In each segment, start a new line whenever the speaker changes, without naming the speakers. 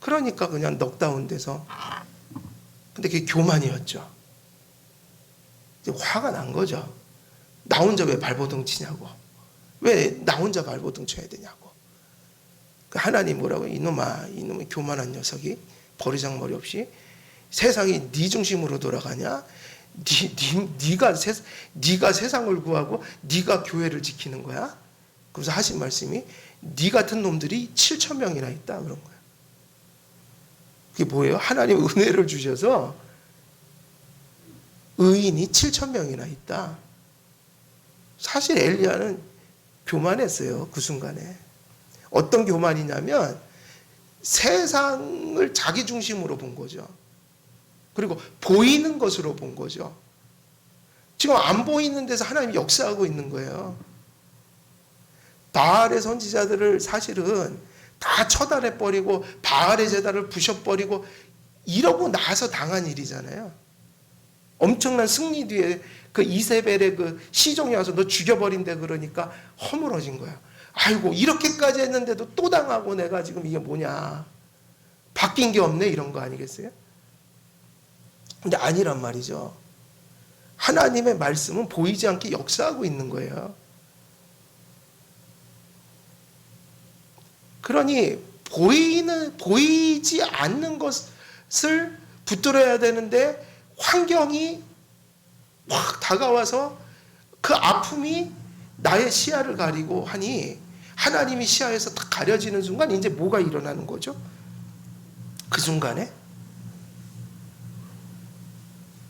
그러니까 그냥 넉다운 돼서. 근데 그게 교만이었죠. 이제 화가 난 거죠. 나 혼자 왜 발버둥 치냐고. 왜 나 혼자 발버둥 쳐야 되냐고. 하나님 뭐라고, 이놈의 교만한 녀석이 버리장머리 없이 세상이 네 중심으로 돌아가냐? 네가 세상을 구하고 네가 교회를 지키는 거야? 그래서 하신 말씀이 네 같은 놈들이 7천 명이나 있다 그런 거예요. 그게 뭐예요? 하나님 은혜를 주셔서 의인이 7천 명이나 있다. 사실 엘리야는 교만했어요. 그 순간에. 어떤 교만이냐면 세상을 자기 중심으로 본 거죠. 그리고 보이는 것으로 본 거죠. 지금 안 보이는 데서 하나님이 역사하고 있는 거예요. 바알의 선지자들을 사실은 다 처단해버리고 바알의 제단을 부셔버리고 이러고 나서 당한 일이잖아요. 엄청난 승리 뒤에 그 이세벨의 그 시종이 와서 너 죽여버린대 그러니까 허물어진 거야. 아이고 이렇게까지 했는데도 또 당하고 내가 지금 이게 뭐냐. 바뀐 게 없네 이런 거 아니겠어요? 근데 아니란 말이죠. 하나님의 말씀은 보이지 않게 역사하고 있는 거예요. 그러니 보이지 않는 것을 붙들어야 되는데 환경이 확 다가와서 그 아픔이 나의 시야를 가리고 하니 하나님이 시야에서 딱 가려지는 순간 이제 뭐가 일어나는 거죠? 그 순간에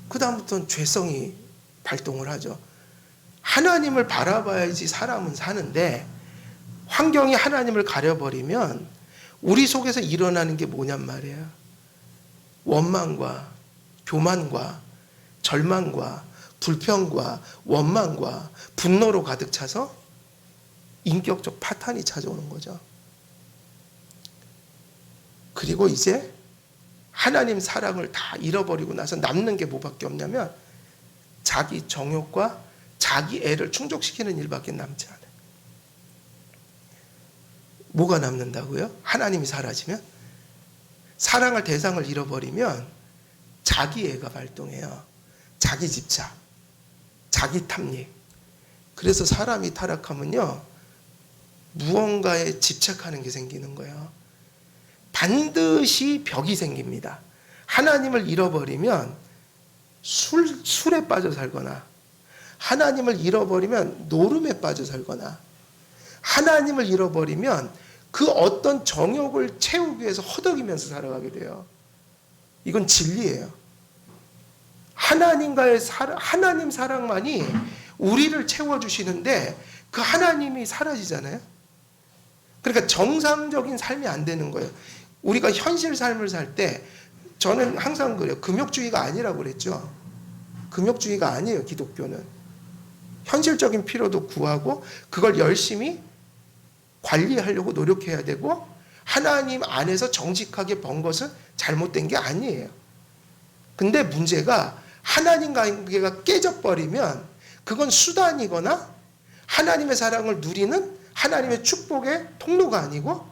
그 다음부터는 죄성이 발동을 하죠. 하나님을 바라봐야지 사람은 사는데 환경이 하나님을 가려버리면 우리 속에서 일어나는 게 뭐냔 말이에요. 원망과 교만과 절망과 불평과 원망과 분노로 가득 차서 인격적 파탄이 찾아오는 거죠. 그리고 이제 하나님 사랑을 다 잃어버리고 나서 남는 게 뭐밖에 없냐면 자기 정욕과 자기 애를 충족시키는 일밖에 남지 않아요. 뭐가 남는다고요? 하나님이 사라지면? 사랑할 대상을 잃어버리면 자기 애가 발동해요. 자기 집착, 자기 탐닉. 그래서 사람이 타락하면요, 무언가에 집착하는 게 생기는 거예요. 반드시 벽이 생깁니다. 하나님을 잃어버리면 술에 빠져 살거나, 하나님을 잃어버리면 노름에 빠져 살거나, 하나님을 잃어버리면 그 어떤 정욕을 채우기 위해서 허덕이면서 살아가게 돼요. 이건 진리예요. 하나님 사랑만이 우리를 채워주시는데 그 하나님이 사라지잖아요. 그러니까 정상적인 삶이 안 되는 거예요. 우리가 현실 삶을 살 때 저는 항상 그래요. 금욕주의가 아니라고 그랬죠. 금욕주의가 아니에요. 기독교는. 현실적인 필요도 구하고 그걸 열심히 관리하려고 노력해야 되고 하나님 안에서 정직하게 번 것은 잘못된 게 아니에요. 근데 문제가 하나님 관계가 깨져버리면 그건 수단이거나 하나님의 사랑을 누리는 하나님의 축복의 통로가 아니고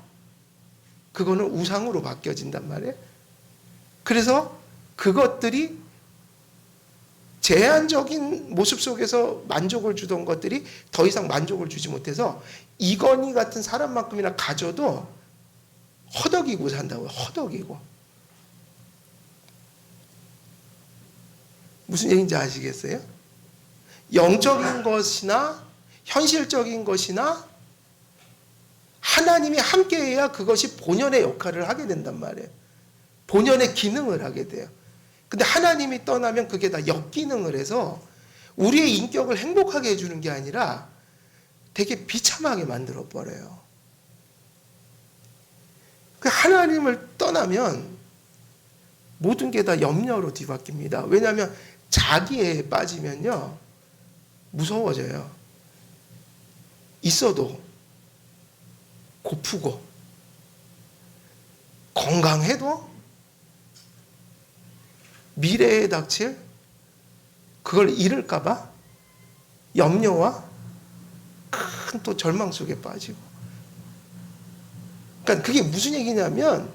그거는 우상으로 바뀌어진단 말이에요. 그래서 그것들이 제한적인 모습 속에서 만족을 주던 것들이 더 이상 만족을 주지 못해서 이건희 같은 사람만큼이나 가져도 허덕이고 산다고요. 허덕이고. 무슨 얘기인지 아시겠어요? 영적인 것이나 현실적인 것이나 하나님이 함께해야 그것이 본연의 역할을 하게 된단 말이에요. 본연의 기능을 하게 돼요. 근데 하나님이 떠나면 그게 다 역기능을 해서 우리의 인격을 행복하게 해주는 게 아니라 되게 비참하게 만들어버려요. 하나님을 떠나면 모든 게 다 염려로 뒤바뀝니다. 왜냐하면 자기에 빠지면요 무서워져요. 있어도 고프고 건강해도 미래에 닥칠 그걸 잃을까 봐 염려와 큰 또 절망 속에 빠지고. 그러니까 그게 무슨 얘기냐면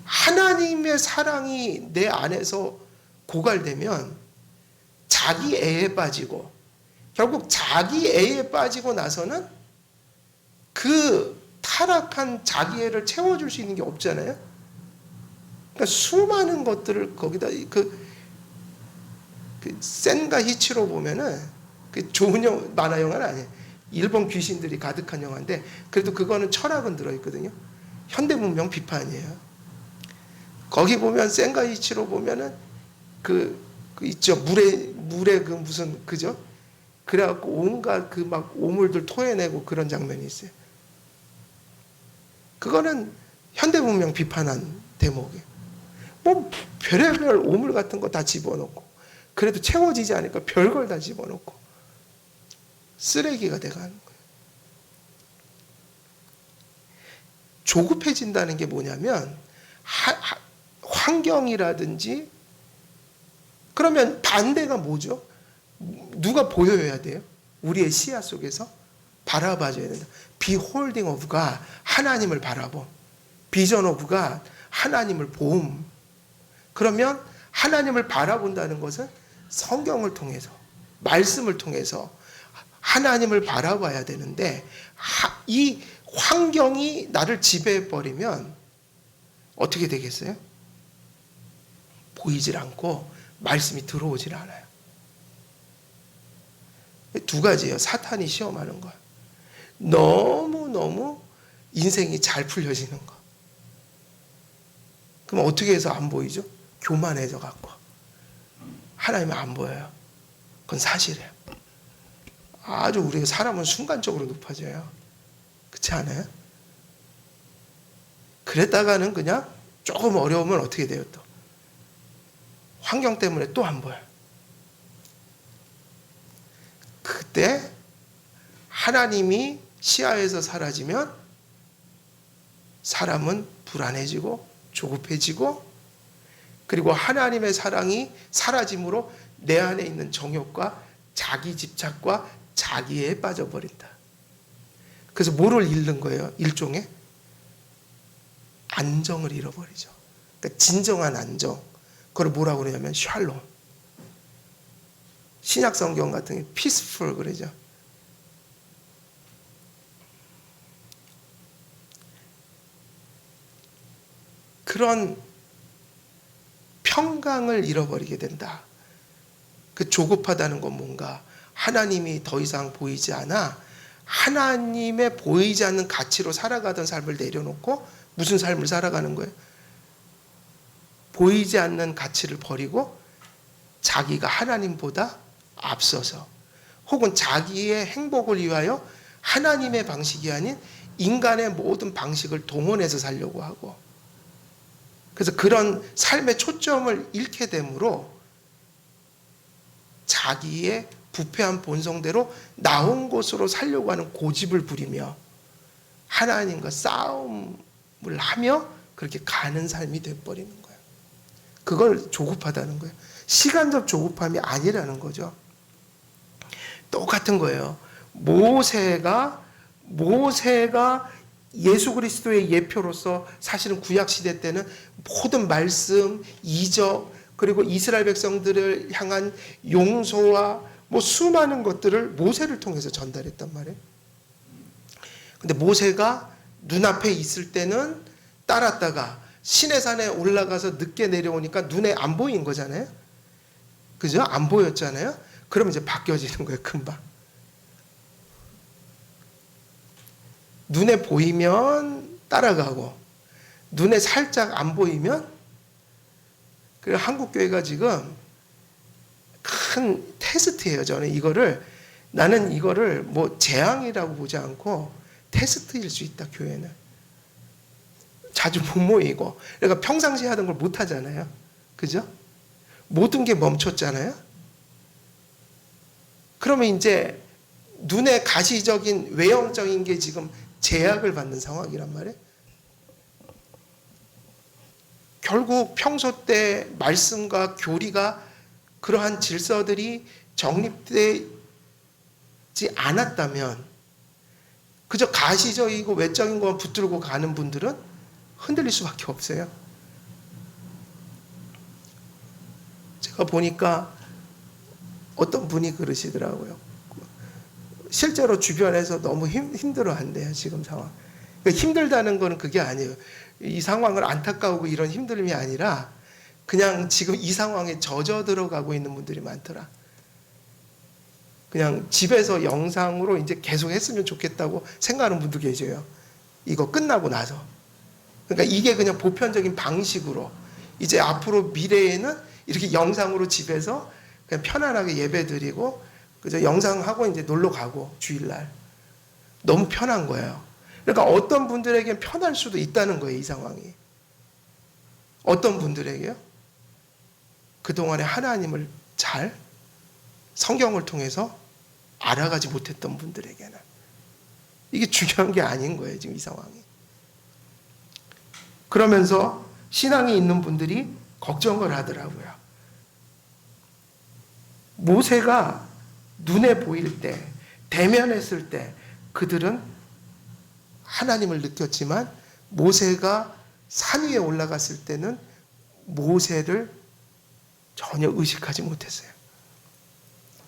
하나님의 사랑이 내 안에서 고갈되면 자기 애에 빠지고, 결국 자기 애에 빠지고 나서는 그 타락한 자기 애를 채워줄 수 있는 게 없잖아요. 그러니까 수많은 것들을 거기다 그 센가 히치로 보면은 그 좋은 만화 영화는 아니에요. 일본 귀신들이 가득한 영화인데 그래도 그거는 철학은 들어있거든요. 현대 문명 비판이에요. 거기 보면 센가 히치로 보면은 그 있죠. 물에 그 무슨 그죠? 그래갖고 온갖 그 막 오물들 토해내고 그런 장면이 있어요. 그거는 현대 문명 비판한 대목이에요. 뭐 별의별 오물 같은 거 다 집어넣고 그래도 채워지지 않으니까 별걸 다 집어넣고 쓰레기가 돼가는 거예요. 조급해진다는 게 뭐냐면 환경이라든지, 그러면 반대가 뭐죠? 누가 보여야 돼요? 우리의 시야 속에서 바라봐줘야 된다. Beholding of God, 하나님을 바라봄. Vision of God, 하나님을 봄. 그러면 하나님을 바라본다는 것은 성경을 통해서, 말씀을 통해서 하나님을 바라봐야 되는데, 이 환경이 나를 지배해버리면 어떻게 되겠어요? 보이질 않고 말씀이 들어오질 않아요. 두 가지예요. 사탄이 시험하는 거. 너무너무 인생이 잘 풀려지는 거. 그럼 어떻게 해서 안 보이죠? 교만해져 갖고. 하나님은 안 보여요. 그건 사실이에요. 아주 우리가 사람은 순간적으로 높아져요. 그렇지 않아요? 그랬다가는 그냥 조금 어려우면 어떻게 돼요 또? 환경 때문에 또 안 보여요. 그때 하나님이 시야에서 사라지면 사람은 불안해지고 조급해지고, 그리고 하나님의 사랑이 사라짐으로 내 안에 있는 정욕과 자기 집착과 자기에 빠져버린다. 그래서 뭐를 잃는 거예요? 일종의 안정을 잃어버리죠. 그러니까 진정한 안정. 그걸 뭐라고 그러냐면 샬롬. 신약 성경 같은 게 peaceful 그러죠. 그런 평강을 잃어버리게 된다. 그 조급하다는 건 뭔가 하나님이 더 이상 보이지 않아 하나님의 보이지 않는 가치로 살아가던 삶을 내려놓고 무슨 삶을 살아가는 거예요? 보이지 않는 가치를 버리고 자기가 하나님보다 앞서서, 혹은 자기의 행복을 위하여 하나님의 방식이 아닌 인간의 모든 방식을 동원해서 살려고 하고, 그래서 그런 삶의 초점을 잃게 되므로 자기의 부패한 본성대로 나온 곳으로 살려고 하는 고집을 부리며 하나님과 싸움을 하며 그렇게 가는 삶이 돼버리는 거예요. 그걸 조급하다는 거예요. 시간적 조급함이 아니라는 거죠. 똑같은 거예요. 모세가 예수 그리스도의 예표로서 사실은 구약 시대 때는 모든 말씀, 이적, 그리고 이스라엘 백성들을 향한 용서와 뭐 수많은 것들을 모세를 통해서 전달했단 말이에요. 근데 모세가 눈앞에 있을 때는 따랐다가 시내산에 올라가서 늦게 내려오니까 눈에 안 보인 거잖아요. 그죠? 안 보였잖아요. 그럼 이제 바뀌어지는 거예요, 금방. 눈에 보이면 따라가고, 눈에 살짝 안 보이면, 그리고 한국교회가 지금 큰 테스트예요. 나는 이거를 뭐 재앙이라고 보지 않고 테스트일 수 있다, 교회는. 자주 못 모이고, 그러니까 평상시에 하던 걸 못 하잖아요. 그죠? 모든 게 멈췄잖아요. 그러면 이제 눈에 가시적인 외형적인 게 지금 제약을 받는 상황이란 말이에요. 결국 평소 때 말씀과 교리가 그러한 질서들이 정립되지 않았다면 그저 가시적이고 외적인 것만 붙들고 가는 분들은 흔들릴 수밖에 없어요. 보니까 어떤 분이 그러시더라고요. 실제로 주변에서 너무 힘들어한대요, 지금 상황. 그러니까 힘들다는 거는 그게 아니에요. 이 상황을 안타까우고 이런 힘듦이 아니라 그냥 지금 이 상황에 젖어 들어가고 있는 분들이 많더라. 그냥 집에서 영상으로 이제 계속 했으면 좋겠다고 생각하는 분도 계셔요. 이거 끝나고 나서. 그러니까 이게 그냥 보편적인 방식으로 이제 앞으로 미래에는 이렇게 영상으로 집에서 그냥 편안하게 예배 드리고 그저 영상하고 이제 놀러 가고 주일날 너무 편한 거예요. 그러니까 어떤 분들에게는 편할 수도 있다는 거예요, 이 상황이. 어떤 분들에게요? 그동안에 하나님을 잘 성경을 통해서 알아가지 못했던 분들에게는 이게 중요한 게 아닌 거예요, 지금 이 상황이. 그러면서 신앙이 있는 분들이 걱정을 하더라고요. 모세가 눈에 보일 때, 대면했을 때 그들은 하나님을 느꼈지만 모세가 산 위에 올라갔을 때는 모세를 전혀 의식하지 못했어요.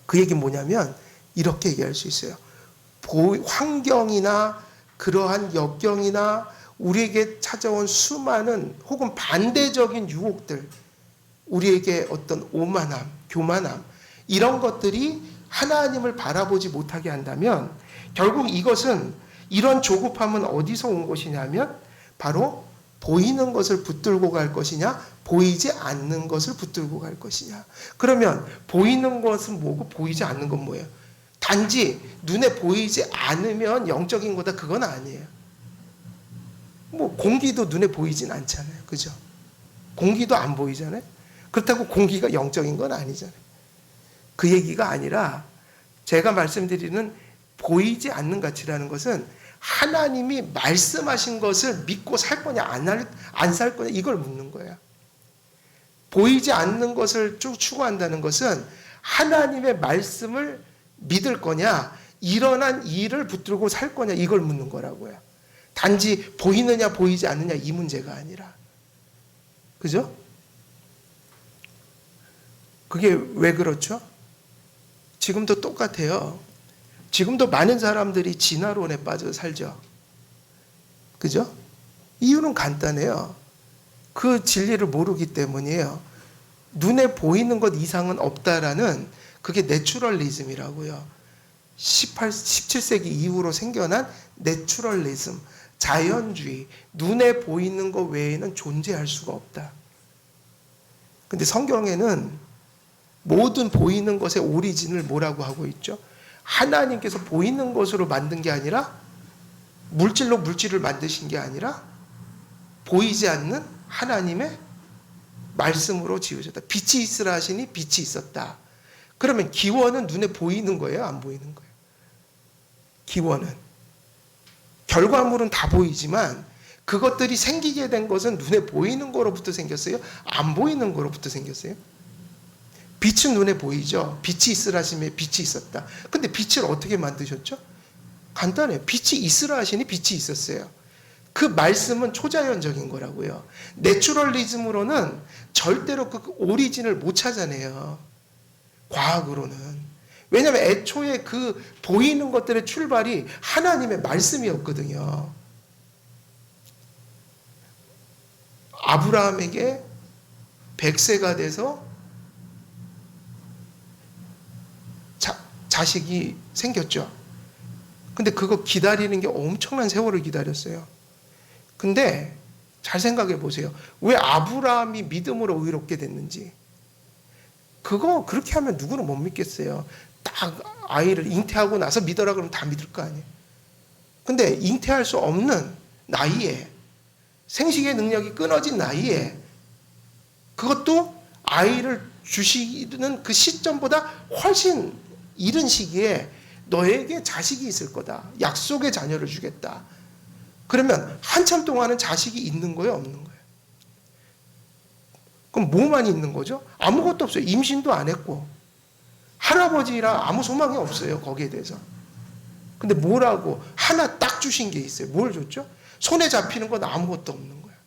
그 얘기는 뭐냐면 이렇게 얘기할 수 있어요. 환경이나 그러한 역경이나 우리에게 찾아온 수많은 혹은 반대적인 유혹들, 우리에게 어떤 오만함, 교만함 이런 것들이 하나님을 바라보지 못하게 한다면 결국 이것은 이런 조급함은 어디서 온 것이냐면 바로 보이는 것을 붙들고 갈 것이냐 보이지 않는 것을 붙들고 갈 것이냐. 그러면 보이는 것은 뭐고 보이지 않는 건 뭐예요? 단지 눈에 보이지 않으면 영적인 거다 그건 아니에요. 뭐 공기도 눈에 보이진 않잖아요. 그죠? 공기도 안 보이잖아요. 그렇다고 공기가 영적인 건 아니잖아요. 그 얘기가 아니라 제가 말씀드리는 보이지 않는 가치라는 것은 하나님이 말씀하신 것을 믿고 살 거냐 안 살 거냐 이걸 묻는 거예요. 보이지 않는 것을 쭉 추구한다는 것은 하나님의 말씀을 믿을 거냐 일어난 일을 붙들고 살 거냐 이걸 묻는 거라고요. 단지 보이느냐 보이지 않느냐 이 문제가 아니라. 그죠? 그게 왜 그렇죠? 지금도 똑같아요. 지금도 많은 사람들이 진화론에 빠져 살죠. 그죠? 이유는 간단해요. 그 진리를 모르기 때문이에요. 눈에 보이는 것 이상은 없다라는 그게 내추럴리즘이라고요. 17세기 이후로 생겨난 내추럴리즘, 자연주의, 눈에 보이는 것 외에는 존재할 수가 없다. 근데 성경에는 모든 보이는 것의 오리진을 뭐라고 하고 있죠? 하나님께서 보이는 것으로 만든 게 아니라 물질로 물질을 만드신 게 아니라 보이지 않는 하나님의 말씀으로 지으셨다. 빛이 있으라 하시니 빛이 있었다. 그러면 기원은 눈에 보이는 거예요? 안 보이는 거예요? 기원은. 결과물은 다 보이지만 그것들이 생기게 된 것은 눈에 보이는 거로부터 생겼어요? 안 보이는 거로부터 생겼어요? 빛은 눈에 보이죠. 빛이 있으라 하시면 빛이 있었다. 근데 빛을 어떻게 만드셨죠? 간단해요. 빛이 있으라 하시니 빛이 있었어요. 그 말씀은 초자연적인 거라고요. 내추럴리즘으로는 절대로 그 오리진을 못 찾아내요. 과학으로는. 왜냐하면 애초에 그 보이는 것들의 출발이 하나님의 말씀이었거든요. 아브라함에게 100세가 돼서 자식이 생겼죠. 근데 그거 기다리는 게 엄청난 세월을 기다렸어요. 근데 잘 생각해 보세요. 왜 아브라함이 믿음으로 의롭게 됐는지. 그거 그렇게 하면 누구는 못 믿겠어요. 딱 아이를 잉태하고 나서 믿어라 그러면 다 믿을 거 아니에요. 근데 잉태할 수 없는 나이에 생식의 능력이 끊어진 나이에 그것도 아이를 주시는 그 시점보다 훨씬 이른 시기에 너에게 자식이 있을 거다. 약속의 자녀를 주겠다. 그러면 한참 동안은 자식이 있는 거예요? 없는 거예요? 그럼 뭐만 있는 거죠? 아무것도 없어요. 임신도 안 했고 할아버지라 아무 소망이 없어요. 거기에 대해서. 근데 뭐라고 하나 딱 주신 게 있어요. 뭘 줬죠? 손에 잡히는 건 아무것도 없는 거예요.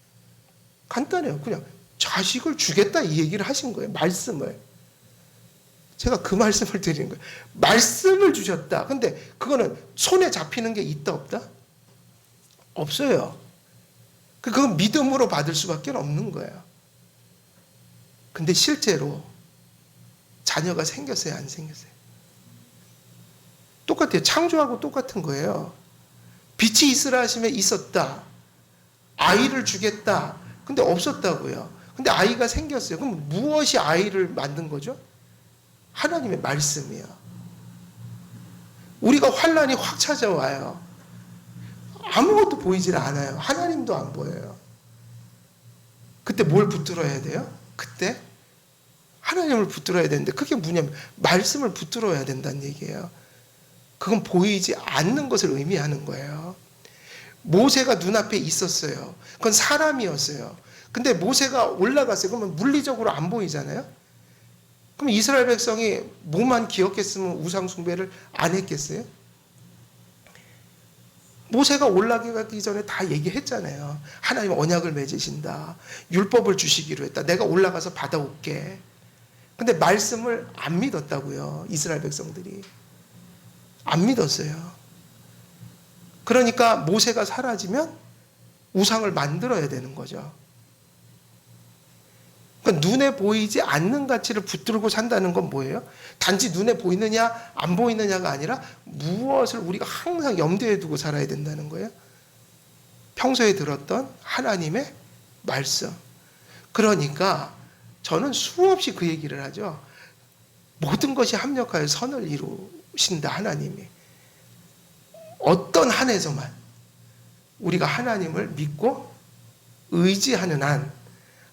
간단해요. 그냥 자식을 주겠다 이 얘기를 하신 거예요. 말씀을. 제가 그 말씀을 드리는 거예요. 말씀을 주셨다. 근데 그거는 손에 잡히는 게 있다 없다? 없어요. 그건 믿음으로 받을 수밖에 없는 거예요. 근데 실제로 자녀가 생겼어요, 안 생겼어요? 똑같아요. 창조하고 똑같은 거예요. 빛이 있으라 하시면 있었다. 아이를 주겠다. 근데 없었다고요. 근데 아이가 생겼어요. 그럼 무엇이 아이를 만든 거죠? 하나님의 말씀이요. 우리가 환란이 확 찾아와요. 아무것도 보이질 않아요. 하나님도 안 보여요. 그때 뭘 붙들어야 돼요? 그때 하나님을 붙들어야 되는데 그게 뭐냐면 말씀을 붙들어야 된다는 얘기예요. 그건 보이지 않는 것을 의미하는 거예요. 모세가 눈앞에 있었어요. 그건 사람이었어요. 근데 모세가 올라갔어요. 그러면 물리적으로 안 보이잖아요. 그럼 이스라엘 백성이 뭐만 기억했으면 우상 숭배를 안 했겠어요? 모세가 올라가기 전에 다 얘기했잖아요. 하나님 언약을 맺으신다. 율법을 주시기로 했다. 내가 올라가서 받아올게. 근데 말씀을 안 믿었다고요. 이스라엘 백성들이. 안 믿었어요. 그러니까 모세가 사라지면 우상을 만들어야 되는 거죠. 그러니까 눈에 보이지 않는 가치를 붙들고 산다는 건 뭐예요? 단지 눈에 보이느냐 안 보이느냐가 아니라 무엇을 우리가 항상 염두에 두고 살아야 된다는 거예요. 평소에 들었던 하나님의 말씀. 그러니까 저는 수없이 그 얘기를 하죠. 모든 것이 합력하여 선을 이루신다 하나님이. 어떤 한에서만 우리가 하나님을 믿고 의지하는 한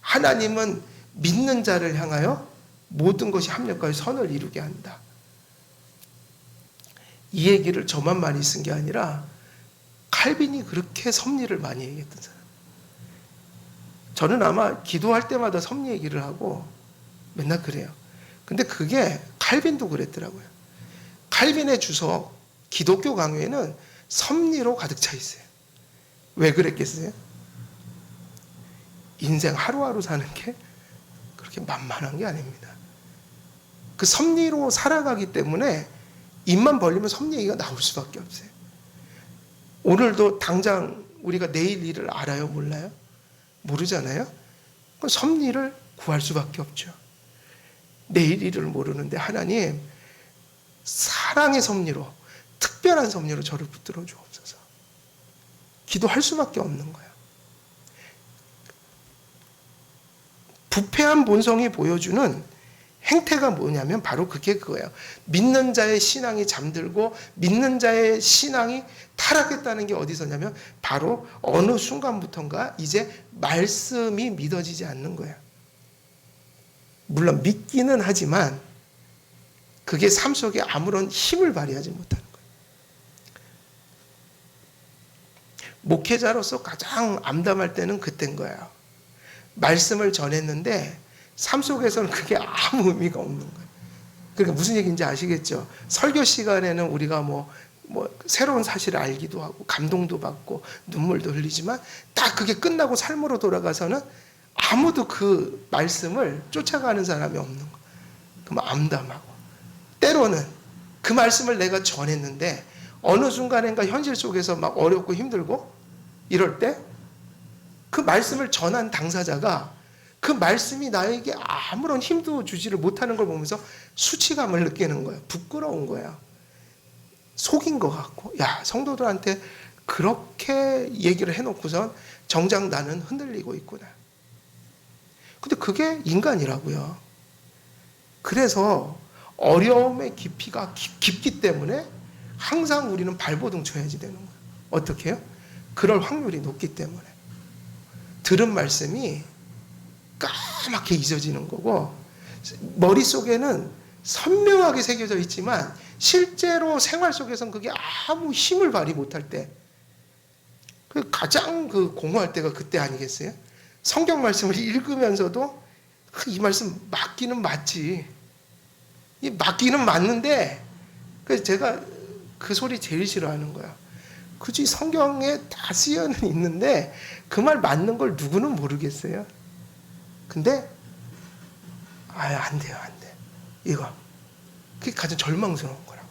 하나님은 믿는 자를 향하여 모든 것이 합력하여 선을 이루게 한다. 이 얘기를 저만 많이 쓴 게 아니라 칼빈이 그렇게 섭리를 많이 얘기했던 사람. 저는 아마 기도할 때마다 섭리 얘기를 하고 맨날 그래요. 근데 그게 칼빈도 그랬더라고요. 칼빈의 주석 기독교 강요에는 섭리로 가득 차 있어요. 왜 그랬겠어요? 인생 하루하루 사는 게 그렇게 만만한 게 아닙니다. 그 섭리로 살아가기 때문에 입만 벌리면 섭리 얘기가 나올 수밖에 없어요. 오늘도 당장 우리가 내일 일을 알아요? 몰라요? 모르잖아요? 그 섭리를 구할 수밖에 없죠. 내일 일을 모르는데 하나님 사랑의 섭리로 특별한 섭리로 저를 붙들어 주옵소서. 기도할 수밖에 없는 거예요. 부패한 본성이 보여주는 행태가 뭐냐면 바로 그거예요. 믿는 자의 신앙이 잠들고 믿는 자의 신앙이 타락했다는 게 어디서냐면 바로 어느 순간부터인가 이제 말씀이 믿어지지 않는 거예요. 물론 믿기는 하지만 그게 삶 속에 아무런 힘을 발휘하지 못하는 거예요. 목회자로서 가장 암담할 때는 그때인 거예요. 말씀을 전했는데 삶 속에서는 그게 아무 의미가 없는 거예요. 그러니까 무슨 얘기인지 아시겠죠? 설교 시간에는 우리가 뭐 새로운 사실을 알기도 하고 감동도 받고 눈물도 흘리지만 딱 그게 끝나고 삶으로 돌아가서는 아무도 그 말씀을 쫓아가는 사람이 없는 거예요. 그럼 암담하고 때로는 그 말씀을 내가 전했는데 어느 순간인가 현실 속에서 막 어렵고 힘들고 이럴 때 그 말씀을 전한 당사자가 그 말씀이 나에게 아무런 힘도 주지를 못하는 걸 보면서 수치감을 느끼는 거예요. 부끄러운 거예요. 속인 것 같고, 야, 성도들한테 그렇게 얘기를 해놓고선 정작 나는 흔들리고 있구나. 근데 그게 인간이라고요. 그래서 어려움의 깊이가 깊기 때문에 항상 우리는 발버둥 쳐야지 되는 거예요. 어떻게 해요? 그럴 확률이 높기 때문에. 들은 말씀이 까맣게 잊어지는 거고 머릿속에는 선명하게 새겨져 있지만 실제로 생활 속에서는 그게 아무 힘을 발휘 못할 때 가장 공허할 때가 그때 아니겠어요? 성경 말씀을 읽으면서도 이 말씀 맞기는 맞지. 이 맞기는 맞는데 그래서 제가 그 소리 제일 싫어하는 거야. 굳이 성경에 다 쓰여는 있는데 그 말 맞는 걸 누구는 모르겠어요. 근데 안 돼요, 안 돼. 이거 그게 가장 절망스러운 거라고요.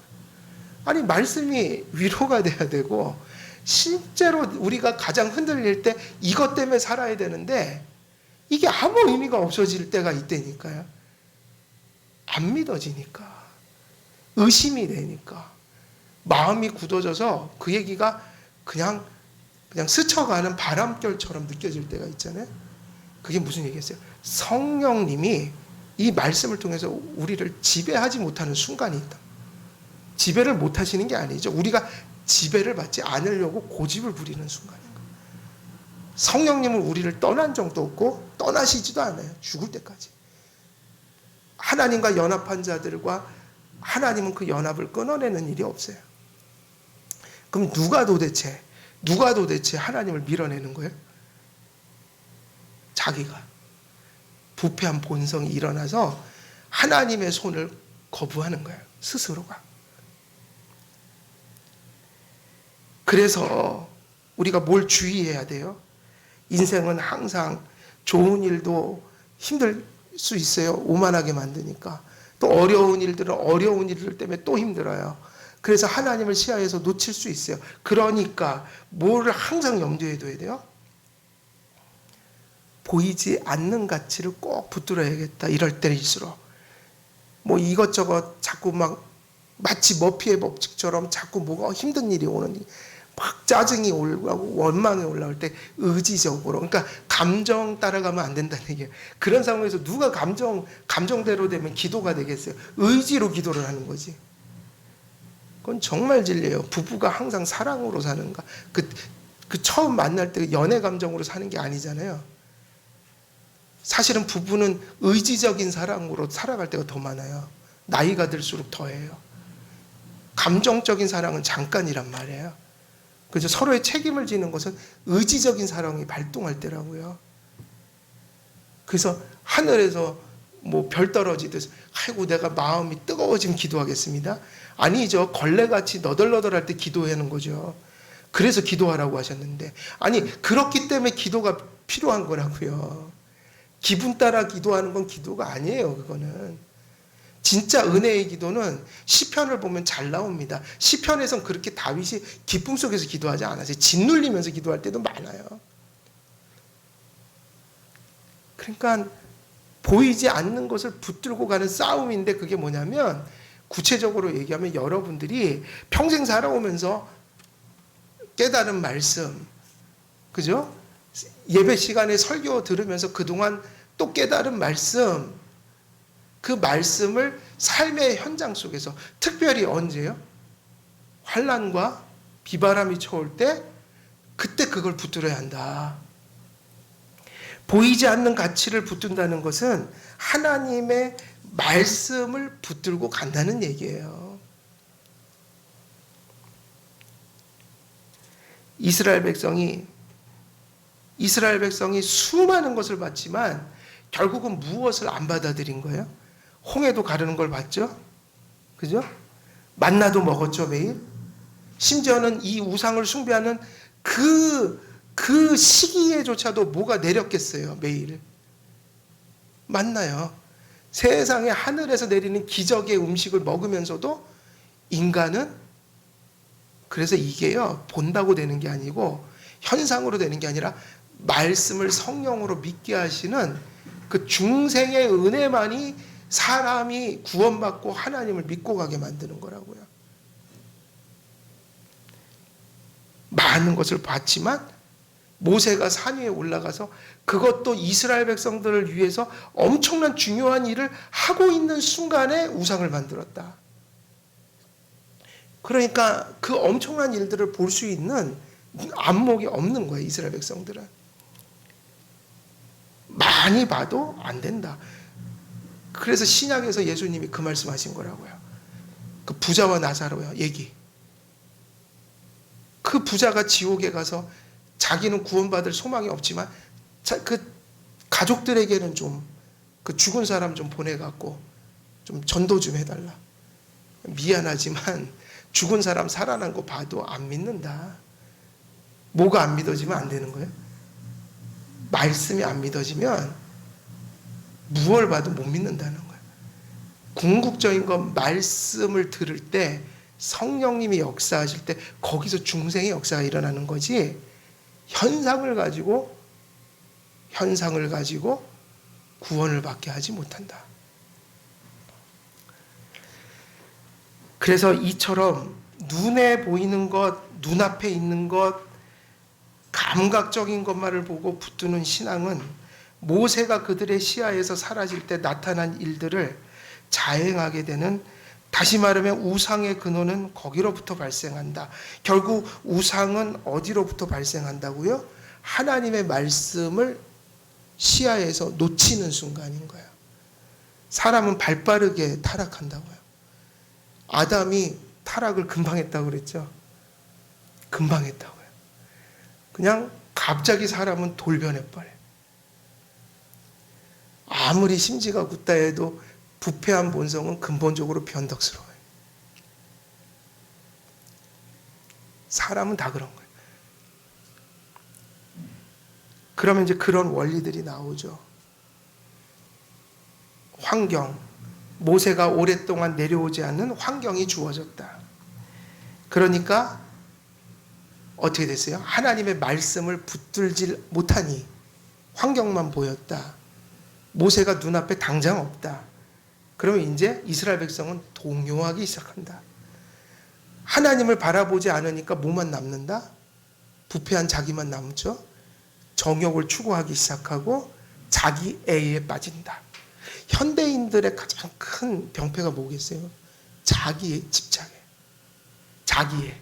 아니 말씀이 위로가 돼야 되고 실제로 우리가 가장 흔들릴 때 이것 때문에 살아야 되는데 이게 아무 의미가 없어질 때가 있다니까요. 안 믿어지니까, 의심이 되니까, 마음이 굳어져서 그 얘기가 그냥 스쳐가는 바람결처럼 느껴질 때가 있잖아요. 그게 무슨 얘기겠어요? 성령님이 이 말씀을 통해서 우리를 지배하지 못하는 순간이 있다. 지배를 못하시는 게 아니죠. 우리가 지배를 받지 않으려고 고집을 부리는 순간인 거예요. 성령님은 우리를 떠난 적도 없고 떠나시지도 않아요. 죽을 때까지. 하나님과 연합한 자들과 하나님은 그 연합을 끊어내는 일이 없어요. 그럼 누가 도대체 하나님을 밀어내는 거예요? 자기가. 부패한 본성이 일어나서 하나님의 손을 거부하는 거예요. 스스로가. 그래서 우리가 뭘 주의해야 돼요? 인생은 항상 좋은 일도 힘들 수 있어요. 오만하게 만드니까. 또 어려운 일들 때문에 또 힘들어요. 그래서 하나님을 시야에서 놓칠 수 있어요. 그러니까 뭐를 항상 염두에 둬야 돼요? 보이지 않는 가치를 꼭 붙들어야겠다. 이럴 때일수록. 뭐 이것저것 자꾸 마치 머피의 법칙처럼 자꾸 뭐가 힘든 일이 오는 막 짜증이 올라오고 원망이 올라올 때 의지적으로, 그러니까 감정 따라가면 안 된다는 얘기예요. 그런 상황에서 누가 감정대로 되면 기도가 되겠어요? 의지로 기도를 하는 거지. 그건 정말 진리예요. 부부가 항상 사랑으로 사는가? 그 처음 만날 때 연애 감정으로 사는 게 아니잖아요. 사실은 부부는 의지적인 사랑으로 살아갈 때가 더 많아요. 나이가 들수록 더해요. 감정적인 사랑은 잠깐이란 말이에요. 그래서 서로의 책임을 지는 것은 의지적인 사랑이 발동할 때라고요. 그래서 하늘에서 뭐 별 떨어지듯 아이고 내가 마음이 뜨거워지면 기도하겠습니다. 아니죠. 걸레같이 너덜너덜할 때 기도하는 거죠. 그래서 기도하라고 하셨는데, 아니 그렇기 때문에 기도가 필요한 거라고요. 기분 따라 기도하는 건 기도가 아니에요. 그거는 진짜 은혜의 기도는 시편을 보면 잘 나옵니다. 시편에선 그렇게 다윗이 기쁨 속에서 기도하지 않았어요. 짓눌리면서 기도할 때도 많아요. 그러니까 보이지 않는 것을 붙들고 가는 싸움인데, 그게 뭐냐면 구체적으로 얘기하면 여러분들이 평생 살아오면서 깨달은 말씀, 그죠? 예배 시간에 설교 들으면서 그동안 또 깨달은 말씀, 그 말씀을 삶의 현장 속에서, 특별히 언제요? 환난과 비바람이 쳐올 때, 그때 그걸 붙들어야 한다. 보이지 않는 가치를 붙든다는 것은 하나님의 말씀을 붙들고 간다는 얘기예요. 이스라엘 백성이 수많은 것을 봤지만 결국은 무엇을 안 받아들인 거예요? 홍해도 가르는 걸 봤죠? 그죠? 만나도 먹었죠, 매일? 심지어는 이 우상을 숭배하는 그 시기에조차도 뭐가 내렸겠어요, 매일? 만나요. 세상에 하늘에서 내리는 기적의 음식을 먹으면서도 인간은, 그래서 이게요, 본다고 되는 게 아니고 현상으로 되는 게 아니라 말씀을 성령으로 믿게 하시는 그 중생의 은혜만이 사람이 구원받고 하나님을 믿고 가게 만드는 거라고요. 많은 것을 봤지만 모세가 산 위에 올라가서 그것도 이스라엘 백성들을 위해서 엄청난 중요한 일을 하고 있는 순간에 우상을 만들었다. 그러니까 그 엄청난 일들을 볼 수 있는 안목이 없는 거예요, 이스라엘 백성들은. 많이 봐도 안 된다. 그래서 신약에서 예수님이 그 말씀하신 거라고요. 그 부자와 나사로요, 얘기. 그 부자가 지옥에 가서 자기는 구원받을 소망이 없지만 그 가족들에게는 좀 그 죽은 사람 좀 보내갖고 좀 전도 좀 해달라. 미안하지만 죽은 사람 살아난 거 봐도 안 믿는다. 뭐가 안 믿어지면 안 되는 거예요? 말씀이 안 믿어지면 무엇을 봐도 못 믿는다는 거예요. 궁극적인 건 말씀을 들을 때 성령님이 역사하실 때 거기서 중생의 역사가 일어나는 거지, 현상을 가지고 구원을 받게 하지 못한다. 그래서 이처럼 눈에 보이는 것, 눈앞에 있는 것, 감각적인 것만을 보고 붙드는 신앙은 모세가 그들의 시야에서 사라질 때 나타난 일들을 자행하게 되는, 다시 말하면 우상의 근원은 거기로부터 발생한다. 결국 우상은 어디로부터 발생한다고요? 하나님의 말씀을 시야에서 놓치는 순간인 거예요. 사람은 발빠르게 타락한다고요. 아담이 타락을 금방 했다고 그랬죠. 금방 했다고요. 그냥 갑자기 사람은 돌변해버려요. 아무리 심지가 굳다 해도 부패한 본성은 근본적으로 변덕스러워요. 사람은 다 그런 거예요. 그러면 이제 그런 원리들이 나오죠. 환경, 모세가 오랫동안 내려오지 않는 환경이 주어졌다. 그러니까 어떻게 됐어요? 하나님의 말씀을 붙들지 못하니 환경만 보였다. 모세가 눈앞에 당장 없다. 그러면 이제 이스라엘 백성은 동요하기 시작한다. 하나님을 바라보지 않으니까 뭐만 남는다? 부패한 자기만 남죠. 정욕을 추구하기 시작하고 자기애에 빠진다. 현대인들의 가장 큰 병폐가 뭐겠어요? 자기에 집착해. 자기애.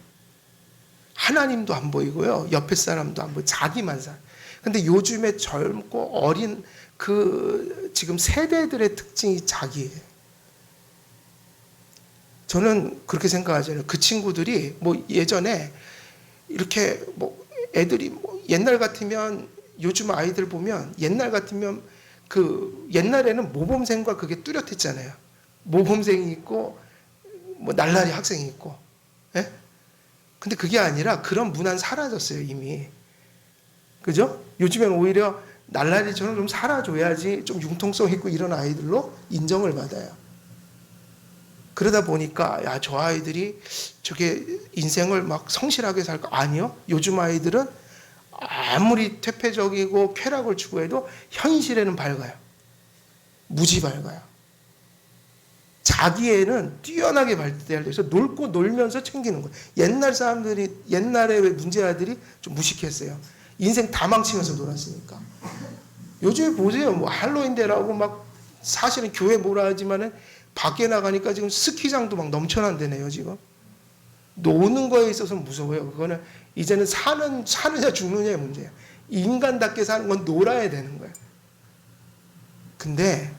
하나님도 안 보이고요. 옆에 사람도 안 보이고 자기만 살. 근데 요즘에 젊고 어린 지금 세대들의 특징이 자기예요. 저는 그렇게 생각하잖아요. 그 친구들이 예전에 이렇게 애들이 옛날 같으면, 요즘 아이들 보면 옛날 같으면 옛날에는 모범생과 그게 뚜렷했잖아요. 모범생이 있고 날라리 학생이 있고. 예? 근데 그게 아니라 그런 문화는 사라졌어요, 이미. 그죠? 요즘엔 오히려 날라리처럼 좀 살아줘야지 좀 융통성 있고 이런 아이들로 인정을 받아요. 그러다 보니까 저 아이들이 저게 인생을 막 성실하게 살까? 아니요. 요즘 아이들은 아무리 퇴폐적이고 쾌락을 추구해도 현실에는 밝아요. 무지 밝아요. 자기애는 뛰어나게 발달돼서 놀고 놀면서 챙기는 거예요. 옛날에 왜 문제아들이 좀 무식했어요. 인생 다 망치면서 놀았으니까. 요즘에 보세요. 할로윈데라고 막 사실은 교회 뭐라 하지만은 밖에 나가니까 지금 스키장도 막 넘쳐난다네요, 지금. 노는 거에 있어서 무서워요. 그거는 이제는 사느냐 죽느냐의 문제예요. 인간답게 사는 건 놀아야 되는 거예요. 근데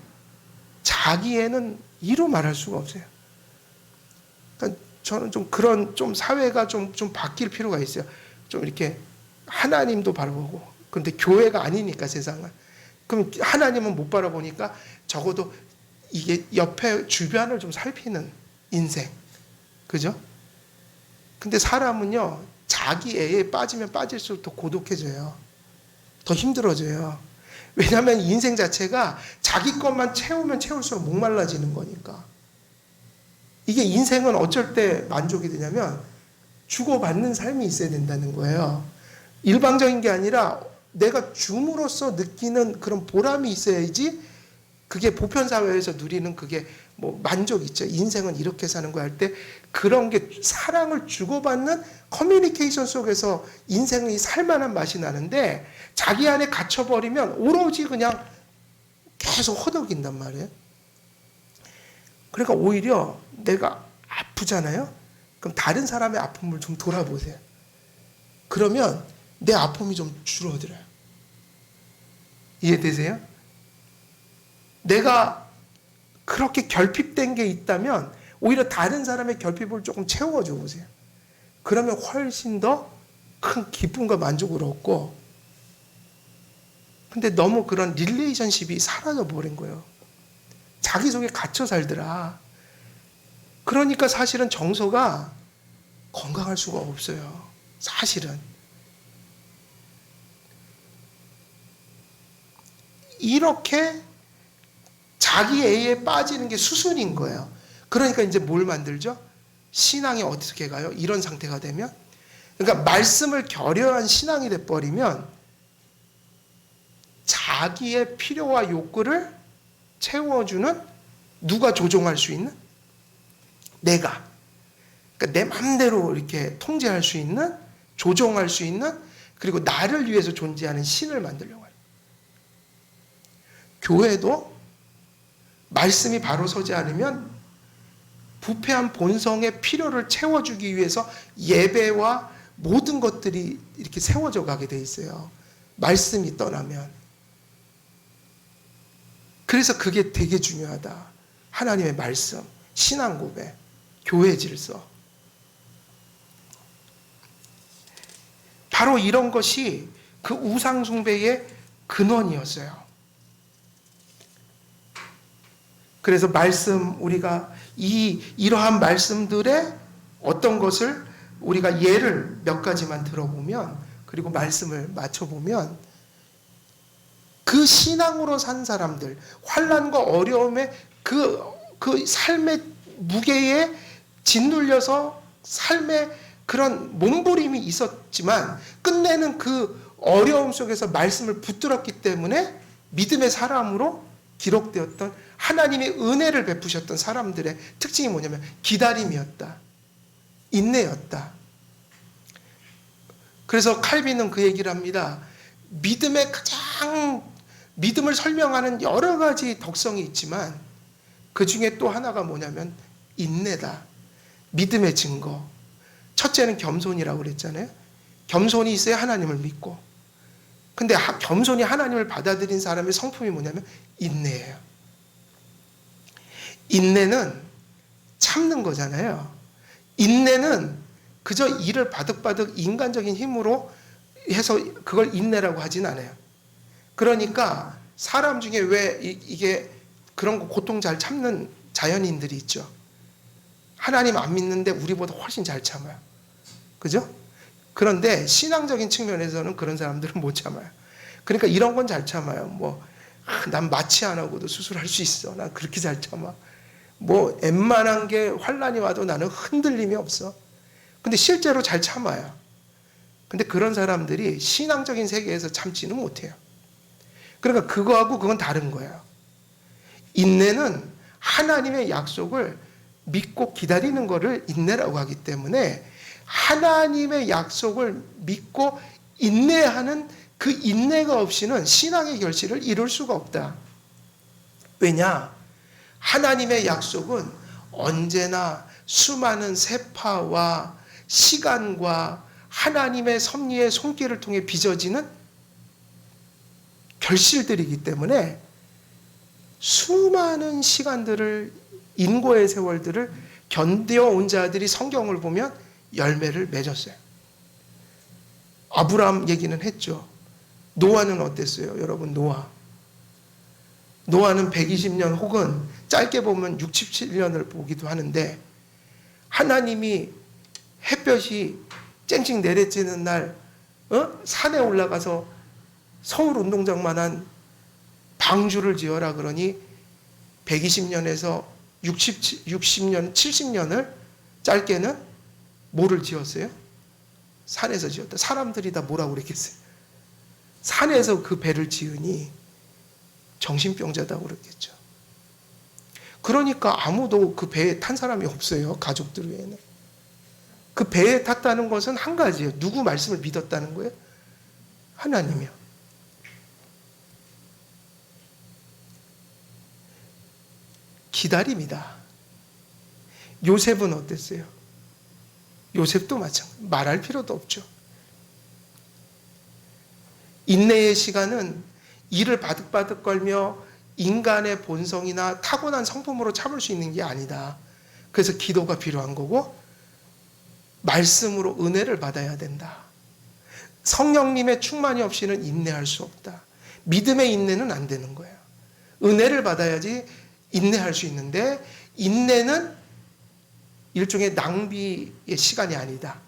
자기애는 이루 말할 수가 없어요. 그러니까 저는 좀 사회가 좀 바뀔 필요가 있어요. 좀 이렇게 하나님도 바라보고, 근데 교회가 아니니까 세상은. 그럼 하나님은 못 바라보니까 적어도 이게 옆에 주변을 좀 살피는 인생. 그죠? 근데 사람은요, 자기 애에 빠지면 빠질수록 더 고독해져요. 더 힘들어져요. 왜냐하면 인생 자체가 자기 것만 채우면 채울수록 목말라지는 거니까. 이게 인생은 어쩔 때 만족이 되냐면 주고받는 삶이 있어야 된다는 거예요. 일방적인 게 아니라 내가 줌으로써 느끼는 그런 보람이 있어야지 그게 보편사회에서 누리는 그게 만족 있죠. 인생은 이렇게 사는 거야 할 때 그런 게 사랑을 주고받는 커뮤니케이션 속에서 인생이 살만한 맛이 나는데 자기 안에 갇혀버리면 오로지 그냥 계속 허덕인단 말이에요. 그러니까 오히려 내가 아프잖아요. 그럼 다른 사람의 아픔을 좀 돌아보세요. 그러면 내 아픔이 좀 줄어들어요. 이해되세요? 내가 그렇게 결핍된 게 있다면 오히려 다른 사람의 결핍을 조금 채워줘 보세요. 그러면 훨씬 더 큰 기쁨과 만족을 얻고, 근데 너무 그런 릴레이션십이 사라져 버린 거예요. 자기 속에 갇혀 살더라. 그러니까 사실은 정서가 건강할 수가 없어요. 사실은. 이렇게 자기 애에 빠지는 게 수순인 거예요. 그러니까 이제 뭘 만들죠? 신앙이 어떻게 가요? 이런 상태가 되면. 그러니까 말씀을 결여한 신앙이 돼버리면 자기의 필요와 욕구를 채워주는, 누가 조종할 수 있는? 내가. 그러니까 내 맘대로 이렇게 통제할 수 있는, 조종할 수 있는, 그리고 나를 위해서 존재하는 신을 만들려고 해요. 교회도 말씀이 바로 서지 않으면 부패한 본성의 필요를 채워주기 위해서 예배와 모든 것들이 이렇게 세워져 가게 돼 있어요. 말씀이 떠나면. 그래서 그게 되게 중요하다. 하나님의 말씀, 신앙 고백, 교회 질서. 바로 이런 것이 그 우상 숭배의 근원이었어요. 그래서 말씀, 우리가 이러한 말씀들의 어떤 것을 우리가 예를 몇 가지만 들어보면, 그리고 말씀을 맞춰보면, 그 신앙으로 산 사람들, 환난과 어려움에 그 삶의 무게에 짓눌려서 삶의 그런 몸부림이 있었지만 끝내는 그 어려움 속에서 말씀을 붙들었기 때문에 믿음의 사람으로 기록되었던, 하나님의 은혜를 베푸셨던 사람들의 특징이 뭐냐면 기다림이었다. 인내였다. 그래서 칼빈은 그 얘기를 합니다. 믿음의 믿음을 설명하는 여러 가지 덕성이 있지만 그 중에 또 하나가 뭐냐면 인내다. 믿음의 증거. 첫째는 겸손이라고 그랬잖아요. 겸손이 있어야 하나님을 믿고. 근데 겸손히 하나님을 받아들인 사람의 성품이 뭐냐면 인내예요. 인내는 참는 거잖아요. 인내는 그저 이를 바득바득 인간적인 힘으로 해서 그걸 인내라고 하진 않아요. 그러니까 사람 중에 왜 이게 그런 거 고통 잘 참는 자연인들이 있죠. 하나님 안 믿는데 우리보다 훨씬 잘 참아요. 그죠? 그런데 신앙적인 측면에서는 그런 사람들은 못 참아요. 그러니까 이런 건 잘 참아요. 난 마취 안 하고도 수술할 수 있어. 난 그렇게 잘 참아. 웬만한 게 환난이 와도 나는 흔들림이 없어. 근데 실제로 잘 참아요. 근데 그런 사람들이 신앙적인 세계에서 참지는 못해요. 그러니까 그거하고 그건 다른 거예요. 인내는 하나님의 약속을 믿고 기다리는 것을 인내라고 하기 때문에 하나님의 약속을 믿고 인내하는 그 인내가 없이는 신앙의 결실을 이룰 수가 없다. 왜냐? 하나님의 약속은 언제나 수많은 세파와 시간과 하나님의 섭리의 손길을 통해 빚어지는 결실들이기 때문에 수많은 시간들을, 인고의 세월들을 견뎌온 자들이 성경을 보면 열매를 맺었어요. 아브라함 얘기는 했죠. 노아는 어땠어요? 여러분, 노아는 120년 혹은 짧게 보면 67년을 보기도 하는데 하나님이 햇볕이 쨍쨍 내리쬐는 날 산에 올라가서 서울 운동장만한 방주를 지어라 그러니 120년에서 60년, 70년을 짧게는 뭐를 지었어요? 산에서 지었다. 사람들이 다 뭐라고 그랬겠어요? 산에서 그 배를 지으니 정신병자다고 그랬겠죠. 그러니까 아무도 그 배에 탄 사람이 없어요. 가족들 외에는. 그 배에 탔다는 것은 한 가지예요. 누구 말씀을 믿었다는 거예요? 하나님이요. 기다림이다. 요셉은 어땠어요? 요셉도 마찬가지. 말할 필요도 없죠. 인내의 시간은 이를 바득바득 걸며 인간의 본성이나 타고난 성품으로 참을 수 있는 게 아니다. 그래서 기도가 필요한 거고 말씀으로 은혜를 받아야 된다. 성령님의 충만이 없이는 인내할 수 없다. 믿음의 인내는 안 되는 거예요. 은혜를 받아야지 인내할 수 있는데 인내는 일종의 낭비의 시간이 아니다.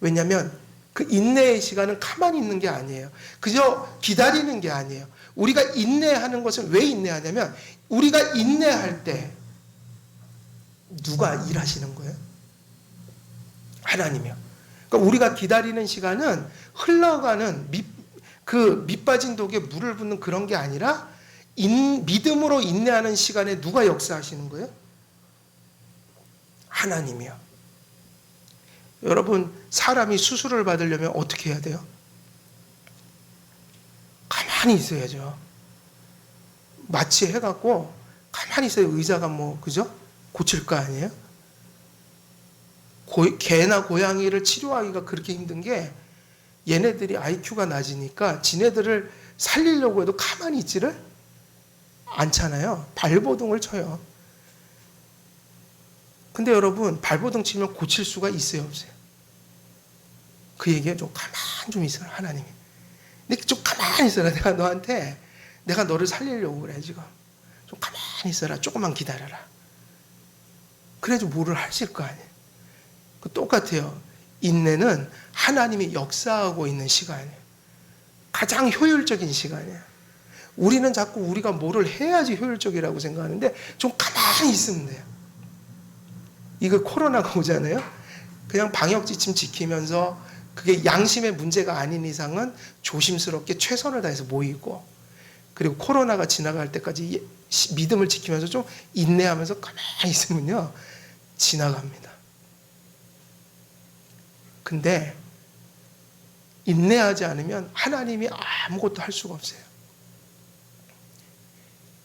왜냐하면 그 인내의 시간은 가만히 있는 게 아니에요. 그저 기다리는 게 아니에요. 우리가 인내하는 것은 왜 인내하냐면 우리가 인내할 때 누가 일하시는 거예요? 하나님이요. 그러니까 우리가 기다리는 시간은 흘러가는 그 밑빠진 독에 물을 붓는 그런 게 아니라 믿음으로 인내하는 시간에 누가 역사하시는 거예요? 하나님이요. 여러분, 사람이 수술을 받으려면 어떻게 해야 돼요? 가만히 있어야죠. 마취 해갖고 가만히 있어야 의사가 그죠? 고칠 거 아니에요? 개나 고양이를 치료하기가 그렇게 힘든 게 얘네들이 IQ가 낮으니까 지네들을 살리려고 해도 가만히 있지를 않잖아요. 발버둥을 쳐요. 근데 여러분, 발버둥 치면 고칠 수가 있어요, 없어요? 그 얘기에 좀 가만히 좀 있어라, 하나님이. 근데 좀 가만히 있어라. 내가 너를 살리려고 그래, 지금. 좀 가만히 있어라. 조금만 기다려라. 그래도 뭐를 하실 거 아니에요. 똑같아요. 인내는 하나님이 역사하고 있는 시간이에요. 가장 효율적인 시간이에요. 우리는 자꾸 우리가 뭐를 해야지 효율적이라고 생각하는데 좀 가만히 있으면 돼요. 이거 코로나가 오잖아요. 그냥 방역 지침 지키면서 그게 양심의 문제가 아닌 이상은 조심스럽게 최선을 다해서 모이고, 그리고 코로나가 지나갈 때까지 믿음을 지키면서 좀 인내하면서 가만히 있으면요, 지나갑니다. 근데 인내하지 않으면 하나님이 아무것도 할 수가 없어요.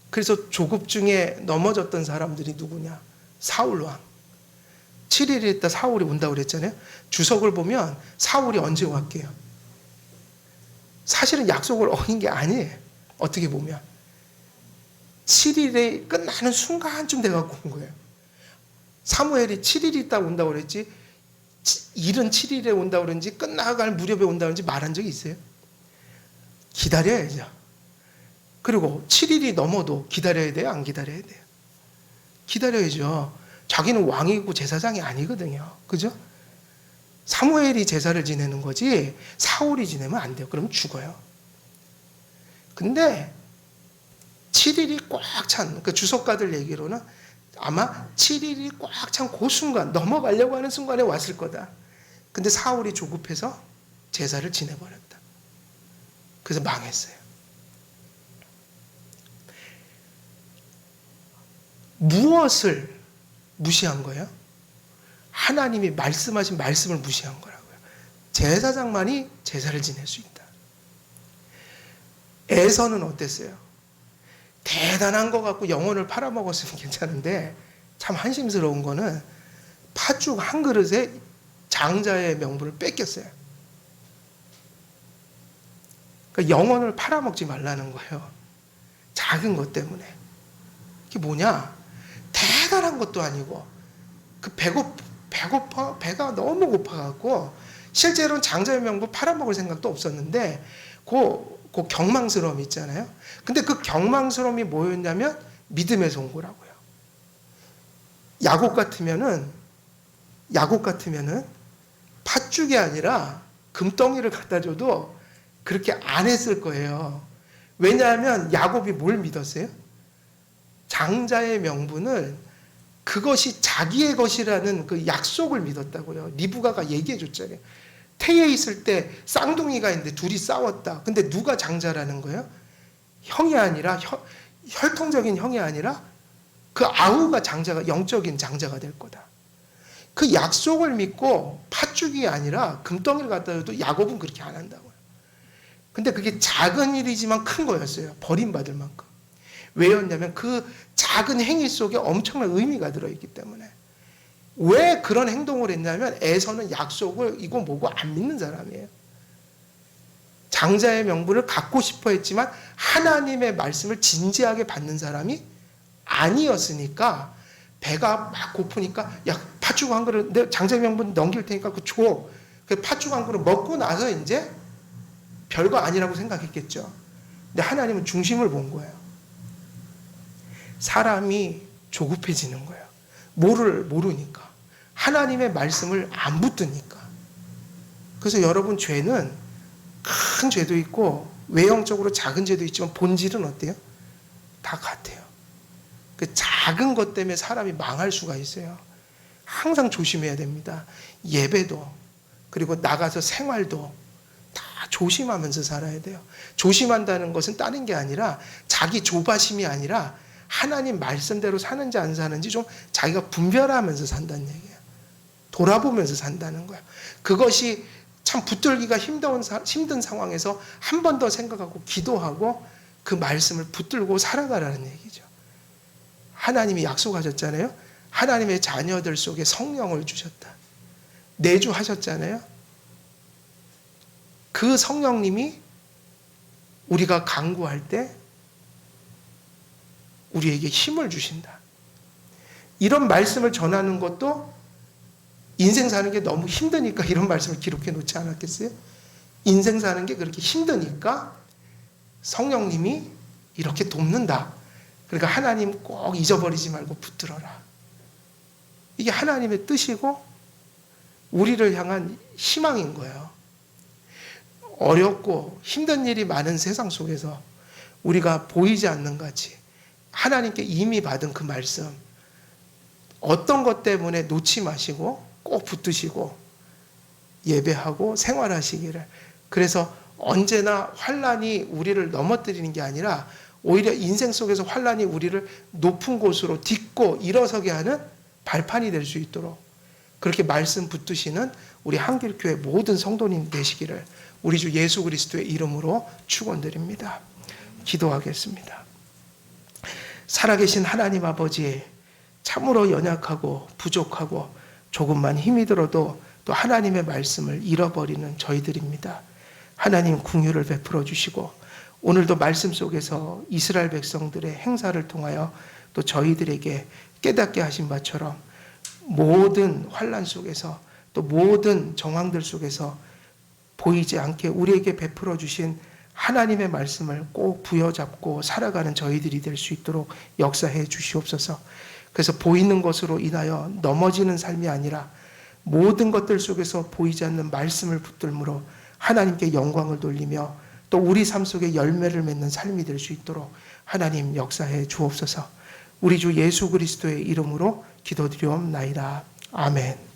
그래서 조급 중에 넘어졌던 사람들이 누구냐? 사울왕. 7일 있다 사울이 온다고 그랬잖아요. 주석을 보면 사울이 언제 왔게요? 사실은 약속을 어긴 게 아니에요. 어떻게 보면 7일에 끝나는 순간쯤 돼갖고 온 거예요. 사무엘이 7일 있다 온다고 그랬지, 일은 7일에 온다고 그런지 끝나갈 무렵에 온다고 그런지 말한 적이 있어요? 기다려야죠. 그리고 7일이 넘어도 기다려야 돼요? 안 기다려야 돼요? 기다려야죠. 자기는 왕이고 제사장이 아니거든요. 그죠? 사무엘이 제사를 지내는 거지 사울이 지내면 안 돼요. 그럼 죽어요. 근데 7일이 꽉 찬, 그 주석가들 얘기로는 아마 7일이 꽉 찬 그 순간, 넘어가려고 하는 순간에 왔을 거다. 근데 사울이 조급해서 제사를 지내버렸다. 그래서 망했어요. 무엇을 무시한 거예요? 하나님이 말씀하신 말씀을 무시한 거라고요. 제사장만이 제사를 지낼 수 있다. 에서는 어땠어요? 대단한 거 갖고 영혼을 팔아먹었으면 괜찮은데 참 한심스러운 거는 팥죽 한 그릇에 장자의 명분을 뺏겼어요. 그러니까 영혼을 팔아먹지 말라는 거예요. 작은 것 때문에. 이게 뭐냐? 대단한 것도 아니고 그 배고파 배가 너무 고파갖고 실제로는 장자의 명분 팔아먹을 생각도 없었는데 그 경망스러움 있잖아요. 근데 그 경망스러움이 뭐였냐면 믿음의 송구라고요. 야곱 같으면은 팥죽이 아니라 금덩이를 갖다 줘도 그렇게 안 했을 거예요. 왜냐하면 야곱이 뭘 믿었어요? 장자의 명분을 그것이 자기의 것이라는 그 약속을 믿었다고요. 리브가가 얘기해 줬잖아요. 태에 있을 때 쌍둥이가 있는데 둘이 싸웠다. 근데 누가 장자라는 거예요? 형이 아니라 혈통적인 형이 아니라 그 아우가 장자가, 영적인 장자가 될 거다. 그 약속을 믿고 팥죽이 아니라 금덩이를 갖다 줘도 야곱은 그렇게 안 한다고요. 근데 그게 작은 일이지만 큰 거였어요. 버림받을 만큼. 왜였냐면 그 작은 행위 속에 엄청난 의미가 들어있기 때문에. 왜 그런 행동을 했냐면 에서는 약속을 이거 뭐고 안 믿는 사람이에요. 장자의 명분을 갖고 싶어 했지만 하나님의 말씀을 진지하게 받는 사람이 아니었으니까 배가 막 고프니까 야 팥죽 한 그릇 내 장자의 명분 넘길 테니까 그거 줘. 그 팥죽 한 그릇 먹고 나서 이제 별거 아니라고 생각했겠죠. 근데 하나님은 중심을 본 거예요. 사람이 조급해지는 거예요. 뭐를 모르니까. 하나님의 말씀을 안 붙드니까. 그래서 여러분, 죄는 큰 죄도 있고 외형적으로 작은 죄도 있지만 본질은 어때요? 다 같아요. 그 작은 것 때문에 사람이 망할 수가 있어요. 항상 조심해야 됩니다. 예배도, 그리고 나가서 생활도 다 조심하면서 살아야 돼요. 조심한다는 것은 다른 게 아니라 자기 조바심이 아니라 하나님 말씀대로 사는지 안 사는지 좀 자기가 분별하면서 산다는 얘기예요. 돌아보면서 산다는 거예요. 그것이 참 붙들기가 힘든 상황에서 한 번 더 생각하고 기도하고 그 말씀을 붙들고 살아가라는 얘기죠. 하나님이 약속하셨잖아요. 하나님의 자녀들 속에 성령을 주셨다. 내주하셨잖아요. 그 성령님이 우리가 간구할 때 우리에게 힘을 주신다. 이런 말씀을 전하는 것도 인생 사는 게 너무 힘드니까 이런 말씀을 기록해 놓지 않았겠어요? 인생 사는 게 그렇게 힘드니까 성령님이 이렇게 돕는다. 그러니까 하나님 꼭 잊어버리지 말고 붙들어라. 이게 하나님의 뜻이고 우리를 향한 희망인 거예요. 어렵고 힘든 일이 많은 세상 속에서 우리가 보이지 않는 같이 하나님께 이미 받은 그 말씀, 어떤 것 때문에 놓지 마시고 꼭 붙드시고 예배하고 생활하시기를. 그래서 언제나 환난이 우리를 넘어뜨리는 게 아니라 오히려 인생 속에서 환난이 우리를 높은 곳으로 딛고 일어서게 하는 발판이 될 수 있도록 그렇게 말씀 붙드시는 우리 한길교회 모든 성도님 되시기를 우리 주 예수 그리스도의 이름으로 축원드립니다. 기도하겠습니다. 살아계신 하나님 아버지, 참으로 연약하고 부족하고 조금만 힘이 들어도 또 하나님의 말씀을 잃어버리는 저희들입니다. 하나님 긍휼을 베풀어 주시고 오늘도 말씀 속에서 이스라엘 백성들의 행사를 통하여 또 저희들에게 깨닫게 하신 바처럼 모든 환난 속에서 또 모든 정황들 속에서 보이지 않게 우리에게 베풀어 주신 하나님의 말씀을 꼭 부여잡고 살아가는 저희들이 될 수 있도록 역사해 주시옵소서. 그래서 보이는 것으로 인하여 넘어지는 삶이 아니라 모든 것들 속에서 보이지 않는 말씀을 붙들므로 하나님께 영광을 돌리며 또 우리 삶 속에 열매를 맺는 삶이 될 수 있도록 하나님 역사해 주옵소서. 우리 주 예수 그리스도의 이름으로 기도드리옵나이다. 아멘.